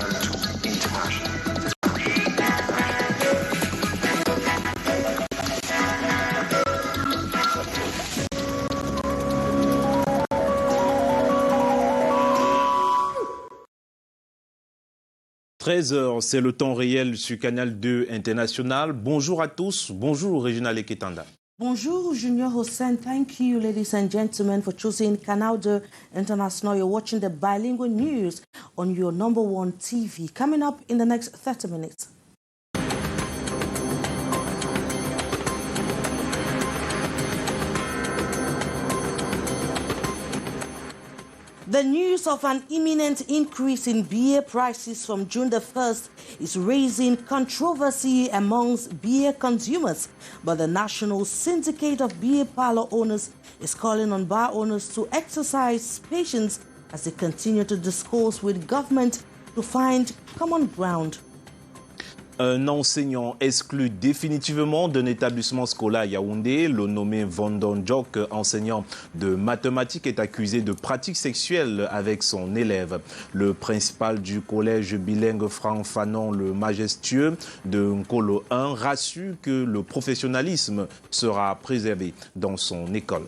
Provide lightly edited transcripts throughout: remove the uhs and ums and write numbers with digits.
– 13h, c'est le temps réel sur Canal 2 International. Bonjour à tous. Bonjour, Régina Leketanda. Bonjour, Junior Hossein. Thank you, ladies and gentlemen, for choosing Canal 2 International. You're watching the bilingual news on your #1 TV. Coming up in the next 30 minutes. The news of an imminent increase in beer prices from June the 1st is raising controversy amongst beer consumers. But the National Syndicate of Beer Parlor Owners is calling on bar owners to exercise patience as they continue to discuss with government to find common ground. Un enseignant exclu définitivement d'un établissement scolaire à Yaoundé, le nommé Vendredi, enseignant de mathématiques, est accusé de pratiques sexuelles avec son élève. Le principal du collège bilingue Franck Fanon, le Majestueux de Nkolo 1, rassure que le professionnalisme sera préservé dans son école.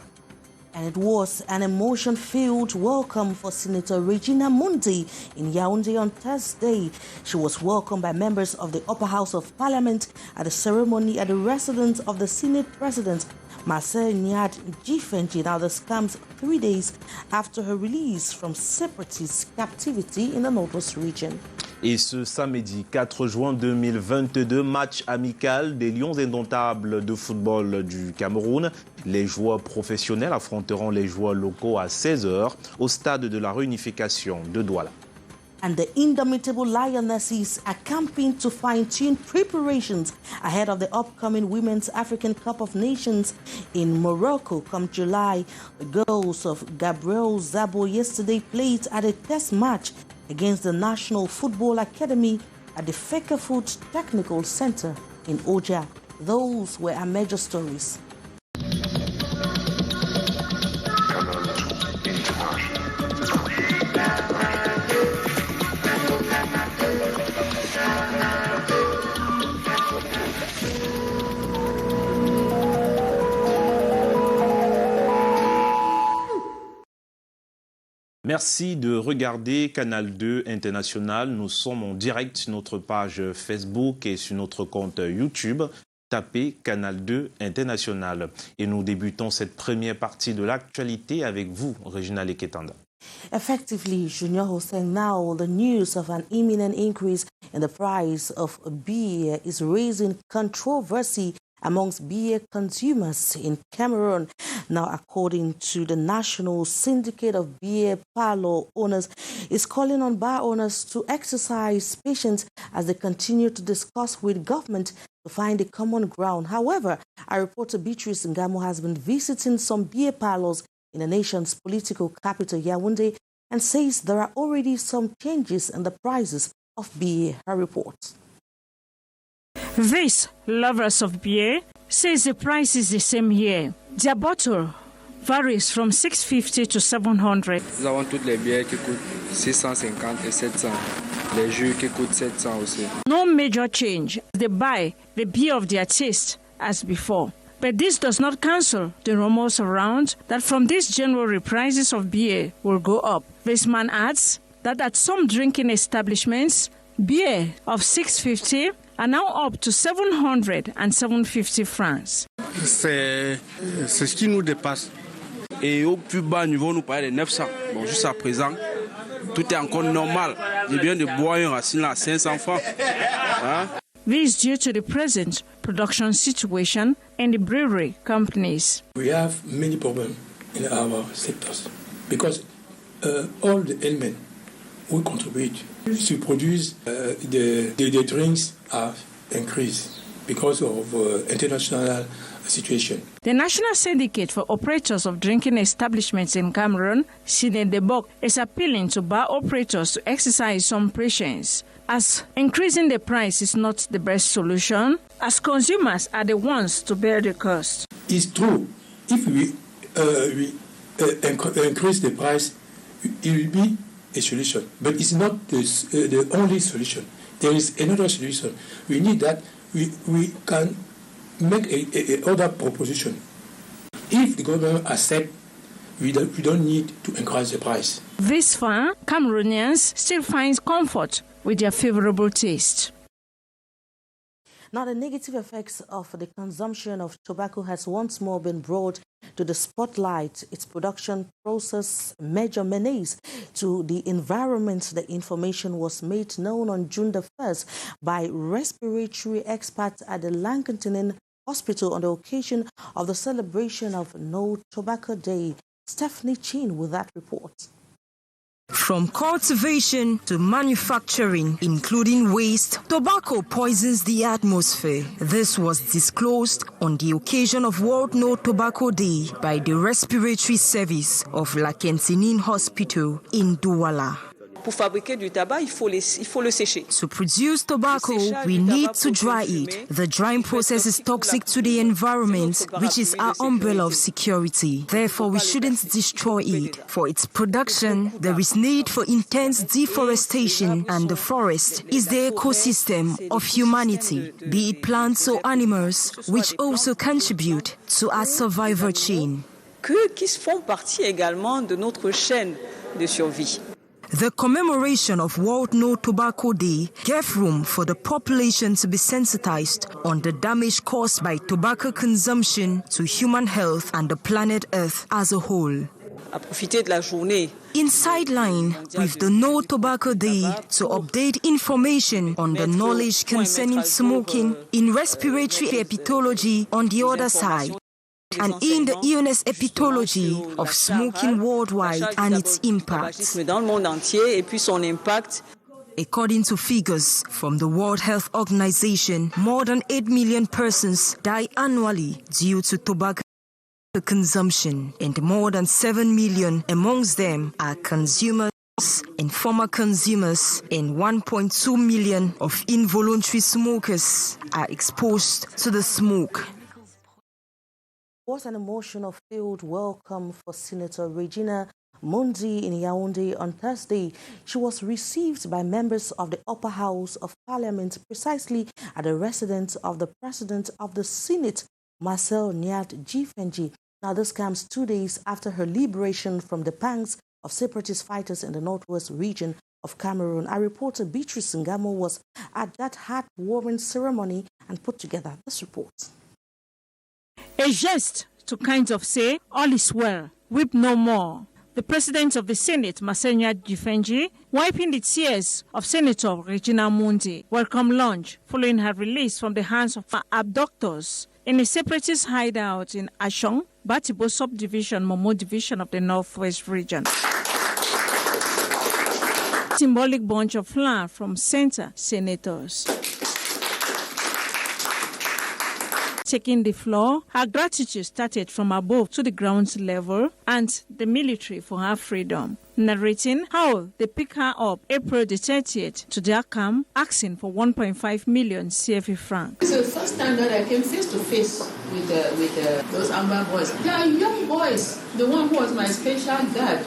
And it was an emotion-filled welcome for Senator Regina Mundi in Yaoundé on Thursday. She was welcomed by members of the Upper House of Parliament at the ceremony at the residence of the Senate President, Marcel Niad Jifenji. Now this comes 3 days after her release from separatist captivity in the Northwest region. Et ce samedi 4 juin 2022, match amical des Lions indomptables de football du Cameroun. Les joueurs professionnels affronteront les joueurs locaux à 16h au stade de la réunification de Douala. And the indomitable Lionesses are camping to fine-tune preparations ahead of the upcoming Women's African Cup of Nations in Morocco come July. The girls of Gabriel Zabo yesterday played at a test match against the National Football Academy at the Fekerfoot Technical Center in Oja. Those were our major stories. Merci de regarder Canal 2 International. Nous sommes en direct sur notre page Facebook et sur notre compte YouTube. Tapez Canal 2 International. Et nous débutons cette première partie de l'actualité avec vous, Régina Leketanda. Effectively, Junior Hossein, now the news of an imminent increase in the price of beer is raising controversy amongst beer consumers in Cameroon. Now, according to the National Syndicate of Beer Parlor Owners, is calling on bar owners to exercise patience as they continue to discuss with government to find a common ground. However, our reporter Beatrice Ngamo has been visiting some beer parlors in the nation's political capital, Yaoundé, and says there are already some changes in the prices of beer. Her reports. These lovers of beer says the price is the same here. Their bottle varies from 650 to 700. Nous avons toutes les bières qui coûtent 650 et 700. Les jus qui coûtent 700 aussi. No major change. They buy the beer of their taste as before. But this does not cancel the rumors around that from this January prices of beer will go up. This man adds that at some drinking establishments, beer of 650 are now up to 700 and 750 francs. C'est ce qui nous dépasse. Et au plus bas niveau, on nous parlait de 900. Bon, jusqu'à présent, tout est encore normal. Je viens de boire un racine à 500 francs. Hein? This is due to the present production situation in the brewery companies. We have many problems in our sectors because all the elements we contribute to produce the drinks are increased because of international situation. The National Syndicate for Operators of Drinking Establishments in Cameroon, Sinedebok, is appealing to bar operators to exercise some patience, as increasing the price is not the best solution, as consumers are the ones to bear the cost. It's true. If we increase the price, it will be a solution, but it's not the only solution. There is another solution. We need that. We can make a other proposition. If the government accepts, we don't need to increase the price. This far, Cameroonians still find comfort with their favorable taste. Now, the negative effects of the consumption of tobacco has once more been brought to the spotlight. Its production process, major menace to the environment. The information was made known on June the 1st by respiratory experts at the Lankantin Hospital on the occasion of the celebration of No Tobacco Day. Stephanie Chin with that report. From cultivation to manufacturing, including waste, tobacco poisons the atmosphere. This was disclosed on the occasion of World No Tobacco Day by the Respiratory Service of Lankantin Hospital in Douala. Pour fabriquer du tabac, il faut le sécher. To produce tobacco, we need to dry it. The drying process is toxic to the environment, which is our umbrella of security. Therefore, we shouldn't destroy it. For its production, there is need for intense deforestation, and the forest is the ecosystem of humanity, be it plants or animals, which also contribute to our survival chain. Qui font partie également de notre chaîne de survie. The commemoration of World No Tobacco Day gave room for the population to be sensitized on the damage caused by tobacco consumption to human health and the planet Earth as a whole. In sideline with the No Tobacco Day to update information on the knowledge concerning smoking in respiratory epidemiology on the other side, and in the illness epidemiology of smoking worldwide and its impact. According to figures from the World Health Organization, more than 8 million persons die annually due to tobacco consumption, and more than 7 million amongst them are consumers and former consumers, and 1.2 million of involuntary smokers are exposed to the smoke. It was an emotional-filled welcome for Senator Regina Mundi in Yaoundé on Thursday. She was received by members of the Upper House of Parliament precisely at the residence of the President of the Senate, Marcel Niat Jifenji. Now, this comes 2 days after her liberation from the pangs of separatist fighters in the northwest region of Cameroon. Our reporter Beatrice Ngamo was at that heartwarming ceremony and put together this report. A jest to kind of say, all is well, weep no more. The President of the Senate, Marcel Niat Jifenji, wiping the tears of Senator Regina Mundi, welcome lunch following her release from the hands of her abductors in a separatist hideout in Ashong, Batibo subdivision, Momo division of the Northwest region. Symbolic bunch of flower from center senators. Taking the floor, her gratitude started from above to the ground level and the military for her freedom, narrating how they picked her up April the 30th to their camp, asking for 1.5 million CFA francs. It's the first time that I came face to face with those Amber boys. They are young boys. The one who was my special guard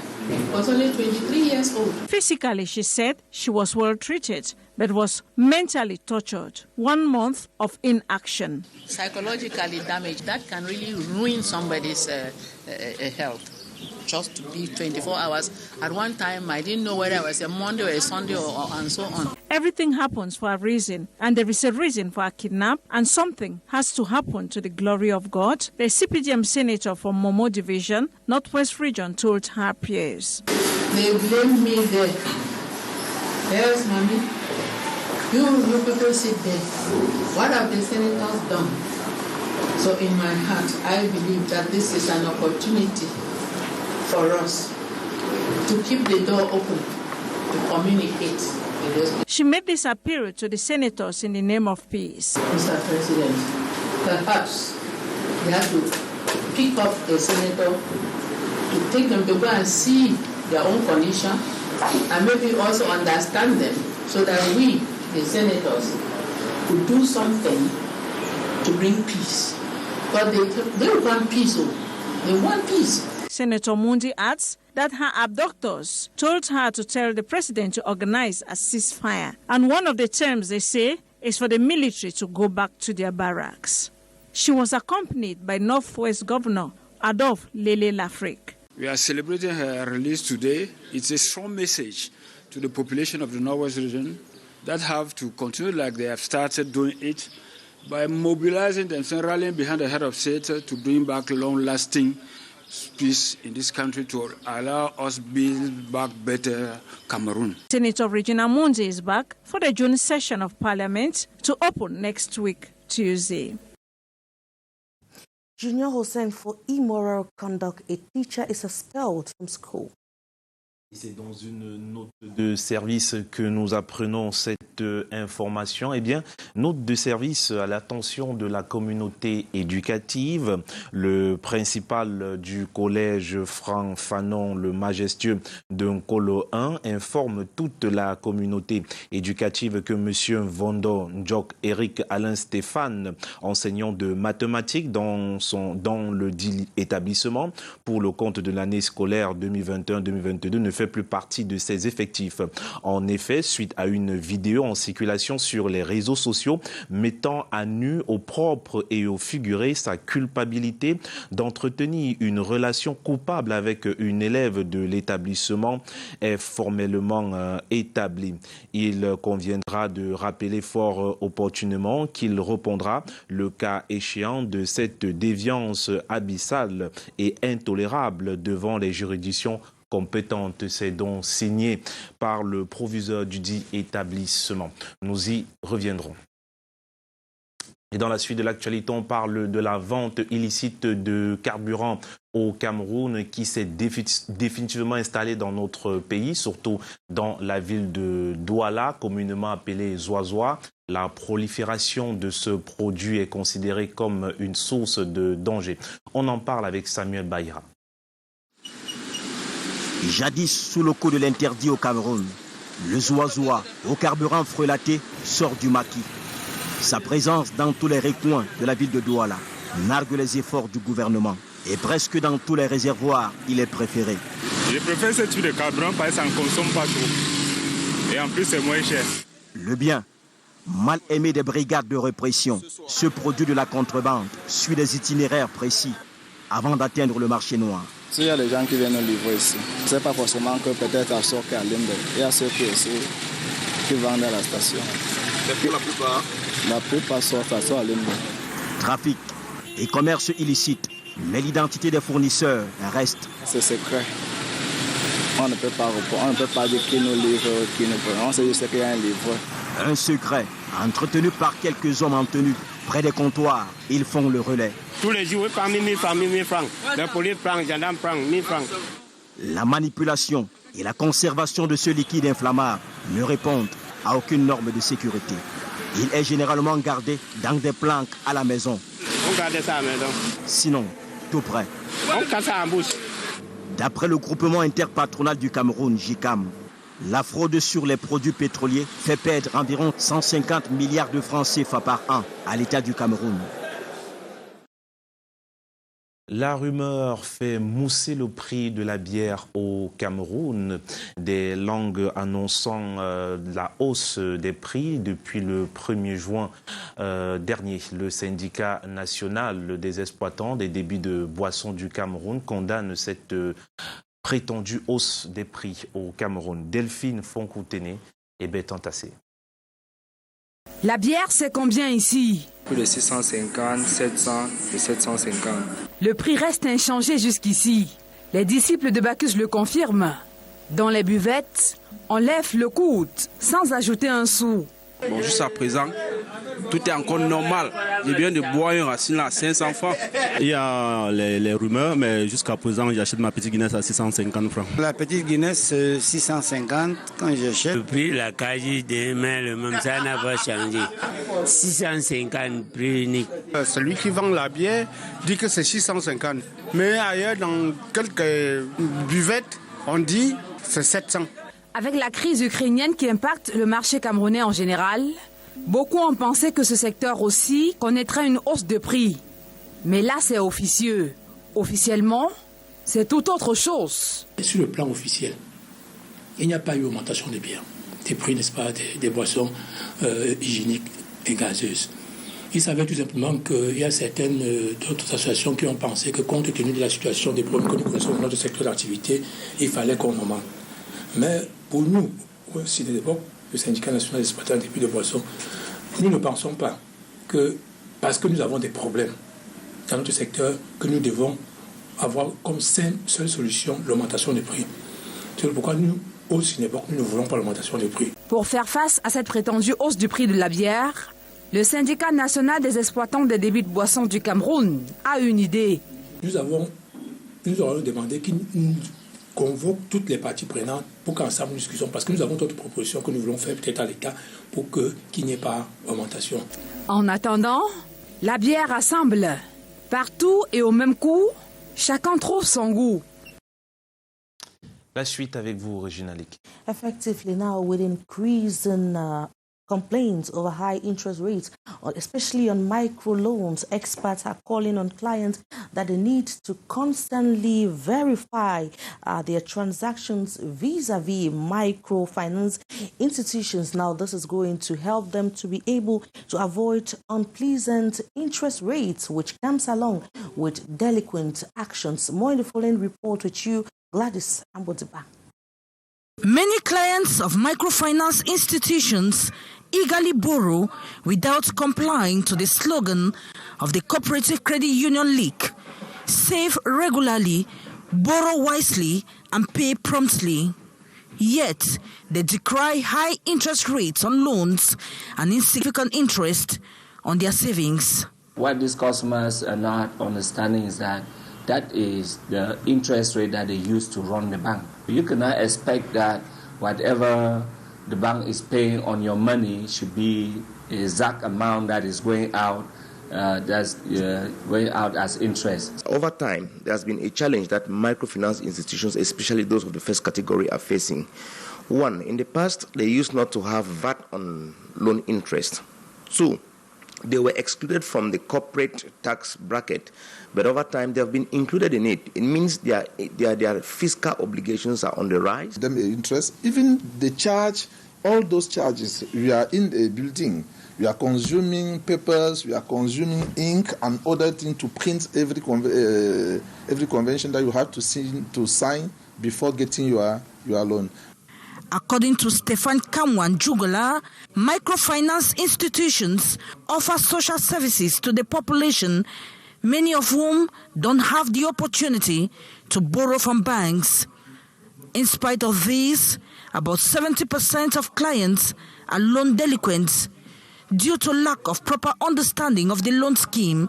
was only 23 years old. Physically, she said she was well treated, but was mentally tortured. 1 month of inaction. Psychologically damaged. That can really ruin somebody's health. Just to be 24 hours. At one time, I didn't know whether it was a Monday or a Sunday and so on. Everything happens for a reason, and there is a reason for a kidnap, and something has to happen to the glory of God. The CPDM senator from Momo Division, Northwest Region, told her peers. They blame me there. Yes, mommy. You people sit there. What have the senators done? So in my heart, I believe that this is an opportunity for us to keep the door open to communicate with those. She made this appeal to the senators in the name of peace. Mr. President, perhaps we have to pick up the senator to take them to go and see their own condition and maybe also understand them so that we, the senators, could do something to bring peace. But they want peace. They want peace. Senator Mundi adds that her abductors told her to tell the president to organize a ceasefire. And one of the terms they say is for the military to go back to their barracks. She was accompanied by Northwest Governor Adolphe Lele Lafrique. We are celebrating her release today. It's a strong message to the population of the Northwest region that have to continue like they have started doing it by mobilizing themselves, rallying behind the head of state to bring back long-lasting peace in this country to allow us build back better Cameroon. Senator Regina Mundi is back for the June session of Parliament to open next week, Tuesday. Junior Hussein, for immoral conduct, a teacher is expelled from school. C'est dans une note de service que nous apprenons cette information. Eh bien, note de service à l'attention de la communauté éducative. Le principal du collège Franck Fanon, le majestueux de Nkolo 1, informe toute la communauté éducative que M. Vondo Ndjok Eric Alain Stéphane, enseignant de mathématiques dans le dit établissement pour le compte de l'année scolaire 2021-2022, ne fait plus partie de ses effectifs. En effet, suite à une vidéo en circulation sur les réseaux sociaux mettant à nu au propre et au figuré sa culpabilité d'entretenir une relation coupable avec une élève de l'établissement est formellement établie. Il conviendra de rappeler fort opportunément qu'il répondra, le cas échéant, de cette déviance abyssale et intolérable devant les juridictions compétente. C'est donc signé par le proviseur du dit établissement. Nous y reviendrons. Et dans la suite de l'actualité, on parle de la vente illicite de carburant au Cameroun qui s'est définitivement installée dans notre pays, surtout dans la ville de Douala, communément appelée Zoazoa. La prolifération de ce produit est considérée comme une source de danger. On en parle avec Samuel Bayra. Jadis sous le coup de l'interdit au Cameroun, le Zoazoa, au carburant frelaté, sort du maquis. Sa présence dans tous les recoins de la ville de Douala nargue les efforts du gouvernement. Et presque dans tous les réservoirs, il est préféré. Je préfère ce type de carburant parce que ça ne consomme pas trop. Et en plus, c'est moins cher. Le bien, mal aimé des brigades de répression, ce produit de la contrebande suit des itinéraires précis avant d'atteindre le marché noir. S'il y a des gens qui viennent nous livrer ici, ce n'est pas forcément que peut-être à Sorka, à Limbe, il y a ceux qui vendent à la station. Mais pour la plupart? La plupart sortent à Limbe. Trafic et commerce illicite, mais l'identité des fournisseurs reste. C'est secret. On ne peut pas dire qui nous livre, qui nous prend. On sait juste qu'il y a un livreur. Un secret entretenu par quelques hommes en tenue. Près des comptoirs, ils font le relais. Tous les jours, prend 1000 francs, 1000 francs. La police prend, les gendarmes prennent 1000 francs. La manipulation et la conservation de ce liquide inflammable ne répondent à aucune norme de sécurité. Il est généralement gardé dans des planques à la maison. On garde ça à la maison. Sinon, tout près. On casse ça en bouche. D'après le groupement interpatronal du Cameroun, JICAM, la fraude sur les produits pétroliers fait perdre environ 150 milliards de francs CFA par an à l'État du Cameroun. La rumeur fait mousser le prix de la bière au Cameroun. Des langues annonçant la hausse des prix depuis le 1er juin dernier. Le syndicat national des exploitants des débits de boissons du Cameroun condamne cette prétendue hausse des prix au Cameroun. Delphine Fonkoutene et Bétan Tassé. La bière, c'est combien ici? Plus de 650, 700 et 750. Le prix reste inchangé jusqu'ici. Les disciples de Bacchus le confirment. Dans les buvettes, on lève le coude sans ajouter un sou. Bon, jusqu'à présent, tout est encore normal. J'ai bien de boire un racine à 500 francs. Il y a les rumeurs, mais jusqu'à présent, j'achète ma petite Guinness à 650 francs. La petite Guinness, c'est 650 quand j'achète. Le prix, la cage demain, le même, ça n'a pas changé. 650 prix unique. Celui qui vend la bière dit que c'est 650. Mais ailleurs, dans quelques buvettes, on dit que c'est 700. Avec la crise ukrainienne qui impacte le marché camerounais en général, beaucoup ont pensé que ce secteur aussi connaîtrait une hausse de prix. Mais là, c'est officieux. Officiellement, c'est tout autre chose. Sur le plan officiel, il n'y a pas eu augmentation des biens, des prix, n'est-ce pas, des boissons hygiéniques et gazeuses. Il savait tout simplement qu'il y a certaines d'autres associations qui ont pensé que compte tenu de la situation des problèmes que nous connaissons dans notre secteur d'activité, il fallait qu'on augmente. Mais pour nous, aussi d'époque, le syndicat national des exploitants des puits de boissons, nous ne pensons pas que parce que nous avons des problèmes dans notre secteur, que nous devons avoir comme seule solution l'augmentation des prix. C'est pourquoi nous, au Cinéboc, nous ne voulons pas l'augmentation des prix. Pour faire face à cette prétendue hausse du prix de la bière, le syndicat national des exploitants des débits de boissons du Cameroun a une idée. Nous aurons demandé qu'ils nous convoquent toutes les parties prenantes pour qu'ensemble nous discutions, parce que nous avons d'autres propositions que nous voulons faire peut-être à l'État pour qu'il n'y ait pas d'augmentation. En attendant, la bière rassemble. Partout et au même coup, chacun trouve son goût. La suite avec vous, Regina Lick. Effectively now, with increasing complaints over high interest rates, especially on microloans, experts are calling on clients that they need to constantly verify their transactions vis-a-vis microfinance institutions. Now, this is going to help them to be able to avoid unpleasant interest rates, which comes along with delinquent actions. More in the following report with you, Gladys Ambodiba. Many clients of microfinance institutions eagerly borrow without complying to the slogan of the Cooperative Credit Union League: save regularly, borrow wisely, and pay promptly. Yet, they decry high interest rates on loans and insignificant interest on their savings. What these customers are not understanding is that is the interest rate that they use to run the bank. You cannot expect that whatever the bank is paying on your money should be the exact amount that is going out as interest. Over time, there has been a challenge that microfinance institutions, especially those of the first category, are facing. One, in the past, they used not to have VAT on loan interest. Two, they were excluded from the corporate tax bracket, but over time they have been included in it. It means their fiscal obligations are on the rise. Them interest, even the charge, all those charges, we are in a building. We are consuming papers, we are consuming ink and other things to print every convention that you have to sign before getting your loan. According to Stefan Kamwan Jugala, microfinance institutions offer social services to the population, many of whom don't have the opportunity to borrow from banks. In spite of this, about 70% of clients are loan delinquents due to lack of proper understanding of the loan scheme,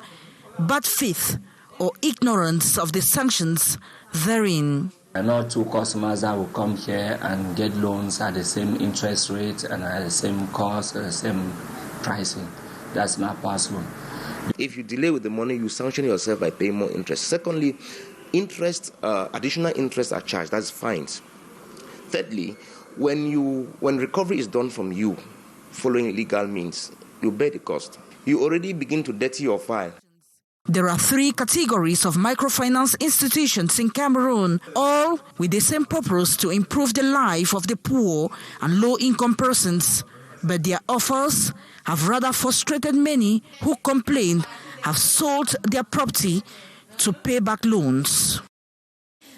bad faith, or ignorance of the sanctions therein. I know two customers that will come here and get loans at the same interest rate and at the same cost, at the same pricing. That's not possible. If you delay with the money, you sanction yourself by paying more interest. Secondly, additional interest are charged. That's fines. Thirdly, when recovery is done from you, following legal means, you bear the cost. You already begin to dirty your file. There are 3 categories of microfinance institutions in Cameroon, all with the same purpose to improve the life of the poor and low-income persons. But their offers have rather frustrated many who complain have sold their property to pay back loans.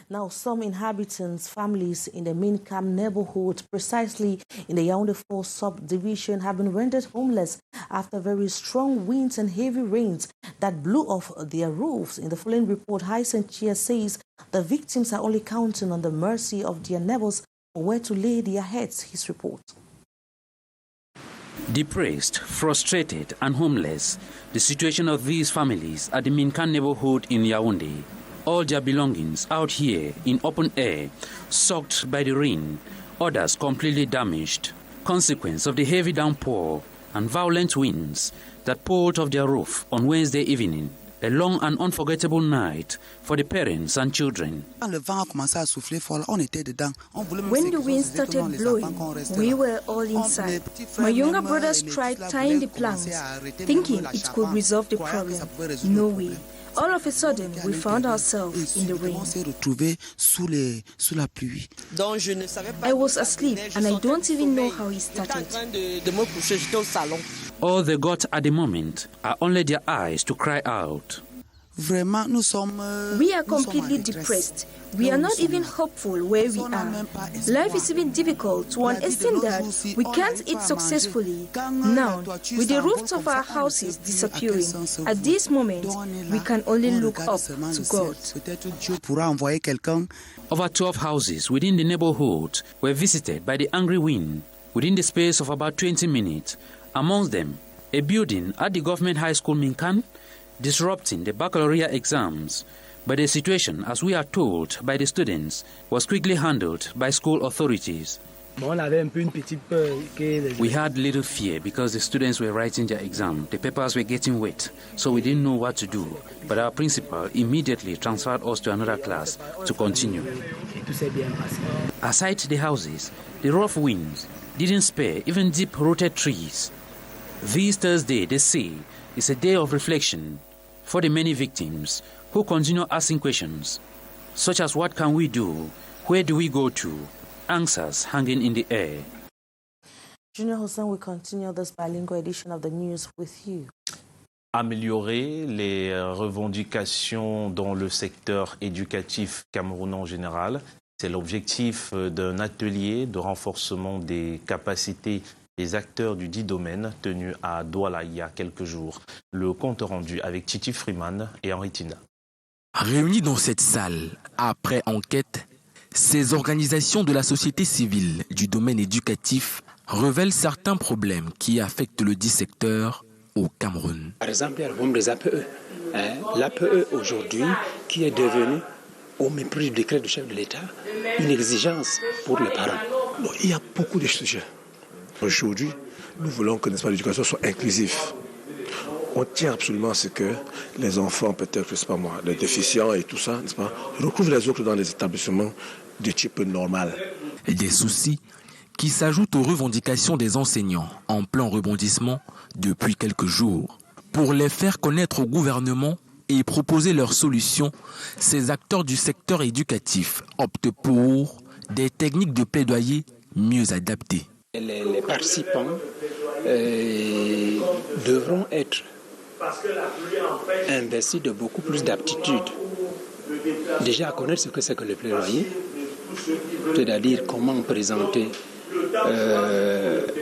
Now, some inhabitants, families in the Minkam neighborhood, precisely in the Yaoundé 4 subdivision, have been rendered homeless after very strong winds and heavy rains that blew off their roofs. In the following report, Hyacinthe Chia says the victims are only counting on the mercy of their neighbors for where to lay their heads. His report. Depressed, frustrated and homeless, the situation of these families at the Minkan neighborhood in Yaoundé. All their belongings out here in open air, soaked by the rain, others completely damaged. Consequence of the heavy downpour and violent winds that poured off their roof on Wednesday evening A long and unforgettable night for the parents and children. When the wind started blowing, we were all inside. My younger brothers tried tying the planks, thinking it could resolve the problem. No way. All of a sudden, we found ourselves in the rain. I was asleep, and I don't even know how it started. All they got at the moment are only their eyes to cry out. We are completely depressed. We are not even hopeful where we are. Life is even difficult to an extent that we can't eat successfully. Now, with the roofs of our houses disappearing, at this moment, we can only look up to God. Over 12 houses within the neighborhood were visited by the angry wind within the space of about 20 minutes. Amongst them, a building at the government high school Minkan, disrupting the baccalaureate exams. But the situation, as we are told by the students, was quickly handled by school authorities. We had little fear because the students were writing their exam. The papers were getting wet, so we didn't know what to do. But our principal immediately transferred us to another class to continue. Aside the houses, the rough winds didn't spare even deep-rooted trees. This Thursday, they say, is a day of reflection for the many victims who continue asking questions, such as what can we do, where do we go to, answers hanging in the air. Junior Hussein will continue this bilingual edition of the news with you. Améliorer les revendications dans le secteur éducatif camerounais en général, c'est l'objectif d'un atelier de renforcement des capacités des acteurs du dit domaine tenu à Douala il y a quelques jours. Le compte rendu avec Titi Freeman et Henri Tina. Réunis dans cette salle, après enquête, ces organisations de la société civile du domaine éducatif révèlent certains problèmes qui affectent le dit secteur au Cameroun. Par exemple, il y a le problème des APE. L'APE aujourd'hui qui est devenu, au mépris du décret du chef de l'État, une exigence pour les parents. Bon, il y a beaucoup de sujets. Aujourd'hui, nous voulons que l'éducation soit inclusive. On tient absolument à ce que les enfants, peut-être, je sais pas moi, les déficients et tout ça, n'est-ce pas, retrouvent les autres dans les établissements de type normal. Des soucis qui s'ajoutent aux revendications des enseignants en plein rebondissement depuis quelques jours. Pour les faire connaître au gouvernement et proposer leurs solutions, ces acteurs du secteur éducatif optent pour des techniques de plaidoyer mieux adaptées. Les participants devront être investis de beaucoup plus d'aptitudes. Déjà à connaître ce que c'est que le plaidoyer, c'est-à-dire comment présenter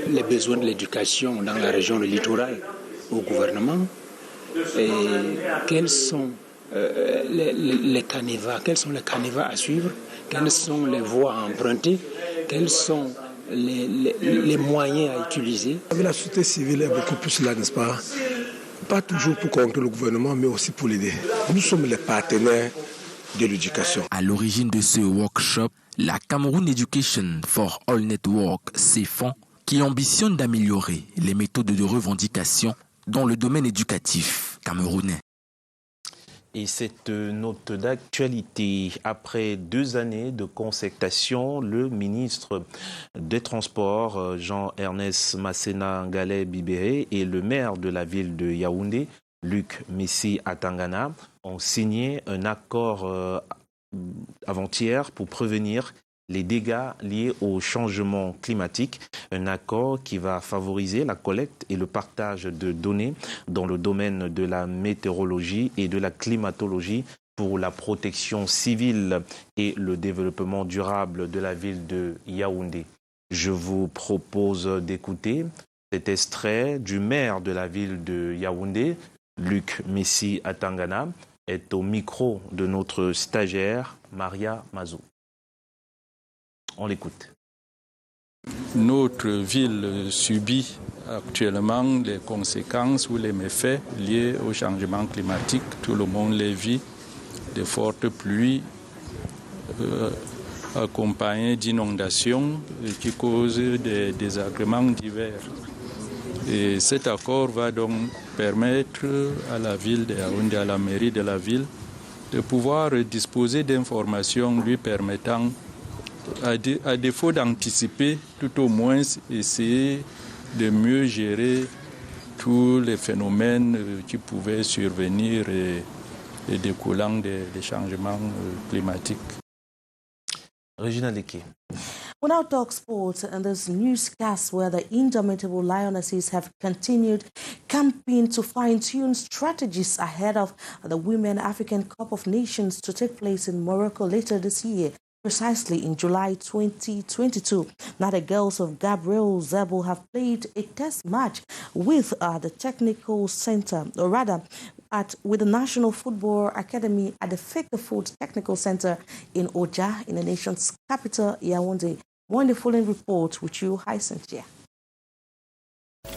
les besoins de l'éducation dans la région du littoral au gouvernement et quels sont les canevas, à suivre, quelles sont les voies à emprunter, quels sont les moyens à utiliser. La société civile est beaucoup plus là, n'est-ce pas? Pas toujours pour contrer le gouvernement, mais aussi pour l'aider. Nous sommes les partenaires de l'éducation. À l'origine de ce workshop, la Cameroun Education for All Network, CEFAN, qui ambitionne d'améliorer les méthodes de revendication dans le domaine éducatif camerounais. Et cette note d'actualité, après 2 années de concertation, le ministre des Transports, Jean-Ernest Masséna Ngalé Bibéré, et le maire de la ville de Yaoundé, Luc Messi Atangana, ont signé un accord avant-hier pour prévenir les dégâts liés au changement climatique, un accord qui va favoriser la collecte et le partage de données dans le domaine de la météorologie et de la climatologie pour la protection civile et le développement durable de la ville de Yaoundé. Je vous propose d'écouter cet extrait du maire de la ville de Yaoundé, Luc Messi Atangana, est au micro de notre stagiaire Maria Mazou. On l'écoute. Notre ville subit actuellement les conséquences ou les méfaits liés au changement climatique. Tout le monde les vit, de fortes pluies accompagnées d'inondations qui causent des désagréments divers. Et cet accord va donc permettre à la ville de Yaoundé, à la mairie de la ville, de pouvoir disposer d'informations lui permettant, à défaut d'anticiper, tout au moins essayer de mieux gérer tous les phénomènes qui pouvaient survenir et découlant des changements climatiques. Regina Leke. We now talk sports, and there's newscasts where the indomitable Lionesses have continued campaign to fine-tune strategies ahead of the Women African Cup of Nations to take place in Morocco later this year, precisely in July 2022. Now the girls of Gabriel Zebo have played a test match with the technical center, or rather, with the National Football Academy at the Fekefoot Technical Center in Oja, in the nation's capital, Yaoundé. One the following report with you, Cynthia.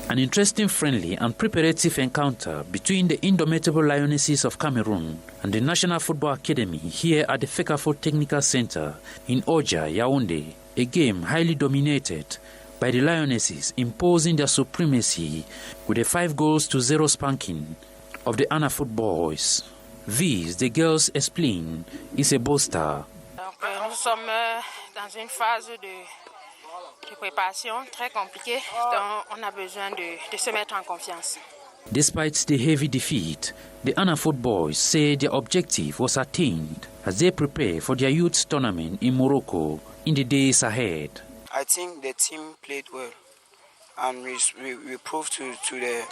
An interesting, friendly and preparative encounter between the indomitable Lionesses of Cameroon and the National Football Academy here at the Fekefoot Technical Center in Oja, Yaoundé. A game highly dominated by the Lionesses, imposing their supremacy with a 5-0 spanking of the Anafoot boys. This, the girls explain, is a bolster. Nous sommes dans une phase de préparation très compliquée, donc on a besoin de se mettre en confiance. Despite the heavy defeat, the Anafoot boys say their objective was attained as they prepare for their youth tournament in Morocco in the days ahead. I think the team played well, and we proved to the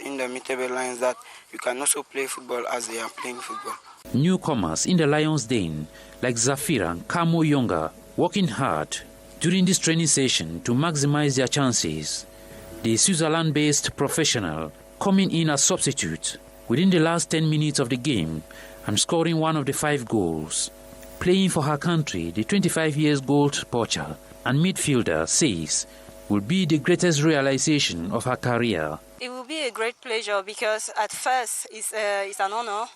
indomitable Lions that you can also play football as they are playing football. Newcomers in the Lions' Den, like Zafira and Kamo Yonga, working hard during this training session to maximize their chances. The Switzerland-based professional coming in as substitute within the last 10 minutes of the game and scoring one of the 5 goals. Playing for her country, the 25 years gold poacher and midfielder says will be the greatest realization of her career. It will be a great pleasure because at first it's an honor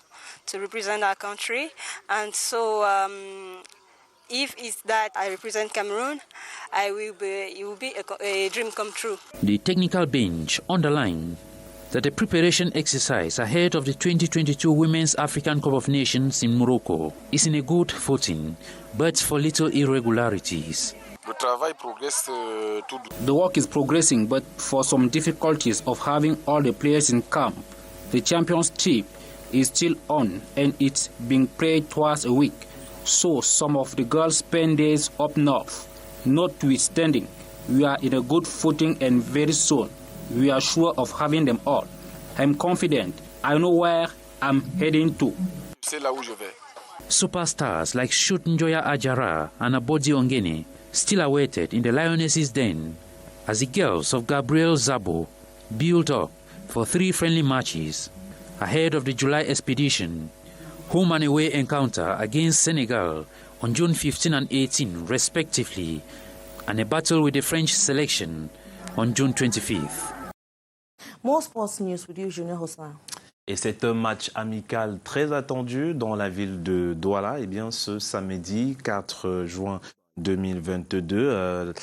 to represent our country, and so if it's that I represent Cameroon, it will be a dream come true. The technical bench underlined that the preparation exercise ahead of the 2022 Women's African Cup of Nations in Morocco is in a good footing, but for little irregularities. The work is progressing, but for some difficulties of having all the players in camp. The championship is still on, and it's being played twice a week. So some of the girls spend days up north. Notwithstanding, we are in a good footing, and very soon we are sure of having them all. I'm confident. I know where I'm heading to. Superstars like Shut Njoya Ajara and Abodi Ongene still awaited in the Lionesses' Den as the girls of Gabriel Zabo built up for 3 friendly matches ahead of the July expedition, home and away encounter against Senegal on June 15 and 18 respectively, and a battle with the French selection on June 25th. More sports news with you, Junior Hossan. Et c'est un match amical très attendu dans la ville de Douala, eh bien, ce samedi 4 juin 2022.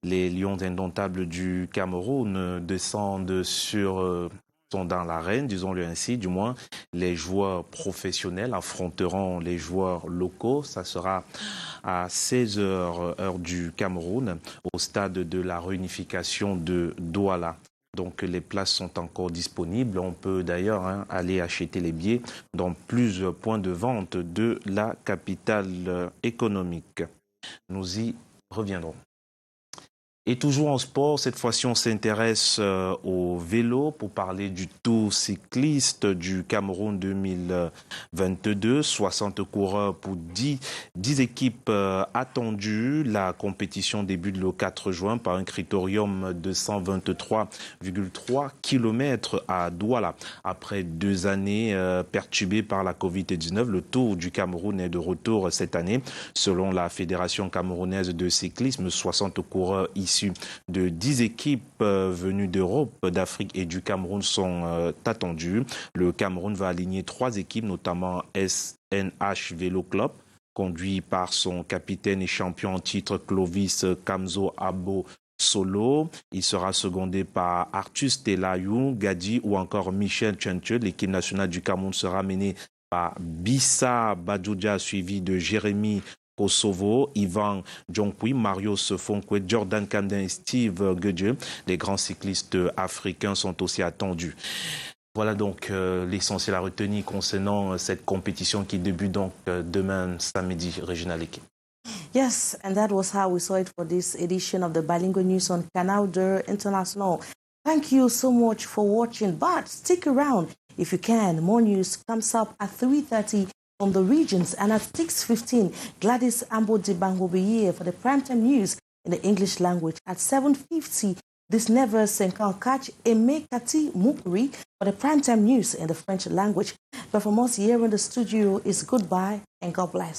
Les Lions indomptables du Cameroun descendent sont dans l'arène, disons-le ainsi, du moins les joueurs professionnels affronteront les joueurs locaux. Ça sera à 16h heure du Cameroun au stade de la réunification de Douala. Donc les places sont encore disponibles. On peut d'ailleurs aller acheter les billets dans plusieurs points de vente de la capitale économique. Nous y reviendrons. Et toujours en sport, cette fois-ci on s'intéresse au vélo pour parler du Tour cycliste du Cameroun 2022. 60 coureurs pour 10 équipes attendues. La compétition débute le 4 juin par un critérium de 123,3 km à Douala. Après 2 années perturbées par la Covid-19, le Tour du Cameroun est de retour cette année. Selon la Fédération camerounaise de cyclisme, 60 coureurs issus de 10 équipes venues d'Europe, d'Afrique et du Cameroun sont attendus. Le Cameroun va aligner 3 équipes, notamment SNH Vélo Club, conduit par son capitaine et champion en titre Clovis Kamzo Abo solo. Il sera secondé par Artus Telayou, Gadi ou encore Michel Tchenche. L'équipe nationale du Cameroun sera menée par Bissa Badjoudia, suivi de Jérémy Kosovo, Ivan Djonkwi, Mario Sefonkwe, Jordan Camden et Steve Gedje. Les grands cyclistes africains sont aussi attendus. Voilà donc l'essentiel à retenir concernant cette compétition qui débute donc demain samedi, Régional Équipe. Yes, and that was how we saw it for this edition of the Bilingual News on Canal International. Thank you so much for watching, but stick around if you can. More news comes up at 3:30 from the regions, and at 6:15, Gladys Ambo-Dibang will be here for the primetime news in the English language. At 7:50, this never can catch Emekati Mukri for the primetime news in the French language. But from us here in the studio is goodbye and God bless.